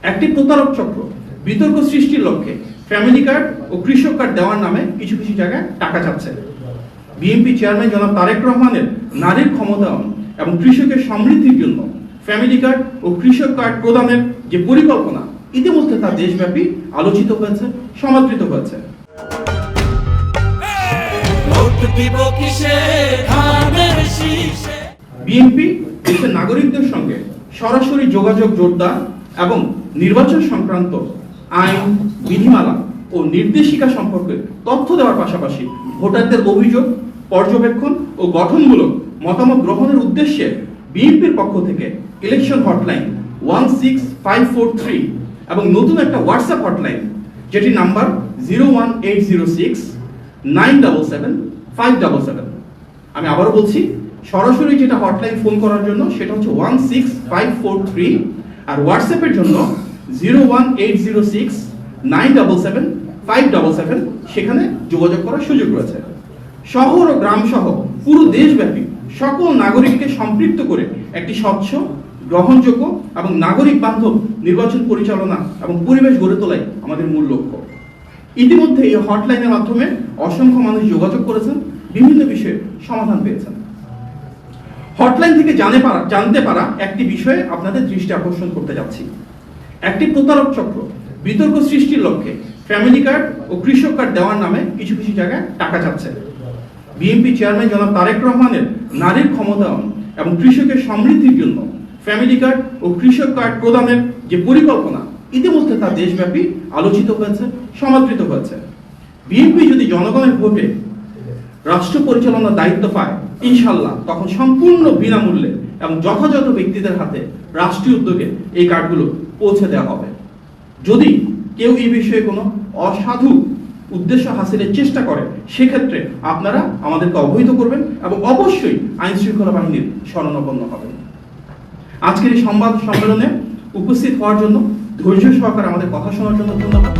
একটি প্রতারক চক্র বিতর্ক সৃষ্টির লক্ষ্যে ফ্যামিলি কার্ড ও কৃষক কার্ড দেওয়ার নামে কিছু কিছু জায়গায় টাকা চাচ্ছে। বিএনপি চেয়ারম্যান জনাব তারেক রহমানের নারীর ক্ষমতায়ন এবং কৃষকের সমৃদ্ধির জন্য ফ্যামিলি কার্ড ও কৃষক কার্ড প্রদানের যে পরিকল্পনা ইতিমধ্যে তা দেশব্যাপী আলোচিত হয়েছে, সমাদৃত হয়েছে। বিএনপি দেশের নাগরিকদের সঙ্গে সরাসরি যোগাযোগ জোরদার এবং নির্বাচন সংক্রান্ত আইন, বিধিমালা ও নির্দেশিকা সম্পর্কে তথ্য দেওয়ার পাশাপাশি ভোটারদের অভিযোগ, পর্যবেক্ষণ ও গঠনমূলক মতামত গ্রহণের উদ্দেশ্যে বিএনপির পক্ষ থেকে ইলেকশন হটলাইন 16543 এবং নতুন একটা হোয়াটসঅ্যাপ হটলাইন যেটি নাম্বার 01806-977-577। আমি আবারও বলছি, সরাসরি যেটা হটলাইন ফোন করার জন্য সেটা হচ্ছে 16543 আর হোয়াটসঅ্যাপের জন্য 01806-977-577। সেখানে যোগাযোগ করার সুযোগ রয়েছে। শহর ও গ্রাম সহ পুরো দেশব্যাপী সকল নাগরিককে সম্পৃক্ত করে একটি স্বচ্ছ, গ্রহণযোগ্য এবং নাগরিক বান্ধব নির্বাচন পরিচালনা এবং পরিবেশ গড়ে তোলাই আমাদের মূল লক্ষ্য। ইতিমধ্যে এই হটলাইনের মাধ্যমে অসংখ্য মানুষ যোগাযোগ করেছেন, বিভিন্ন বিষয়ে সমাধান পেয়েছেন। হটলাইন থেকে জানতে পারা একটি বিষয়ে আপনাদের দৃষ্টি আকর্ষণ করতে যাচ্ছি। একটি প্রতারক চক্র বিতর্ক সৃষ্টির লক্ষ্যে ফ্যামিলি কার্ড ও কৃষক কার্ড দেওয়ার নামে কিছু কিছু জায়গায় টাকা চাচ্ছে। বিএনপি চেয়ারম্যান জনাব তারেক রহমানের নারীর ক্ষমতায়ন এবং কৃষকের সমৃদ্ধির জন্য ফ্যামিলি কার্ড ও কৃষক কার্ড প্রদানের যে পরিকল্পনা ইতিমধ্যে তা দেশব্যাপী আলোচিত হয়েছে, সমাদৃত হয়েছে। বিএনপি যদি জনগণের ভোটে রাষ্ট্র পরিচালনার দায়িত্ব পায়, ইনশাল্লাহ তখন সম্পূর্ণ বিনামূল্যে এবং যথাযথ ব্যক্তিদের হাতে রাষ্ট্রীয় উদ্যোগে এই কার্ডগুলো পৌঁছে দেওয়া হবে। যদি কেউ এই বিষয়ে কোনো অসাধু উদ্দেশ্য হাসিলের চেষ্টা করে, সেক্ষেত্রে আপনারা আমাদেরকে অবহিত করবেন এবং অবশ্যই আইন শৃঙ্খলা বাহিনীর শরণাপন্ন হবেন। আজকের এই সংবাদ সম্মেলনে উপস্থিত হওয়ার জন্য, ধৈর্য সহকারে আমাদের কথা শোনার জন্য ধন্যবাদ।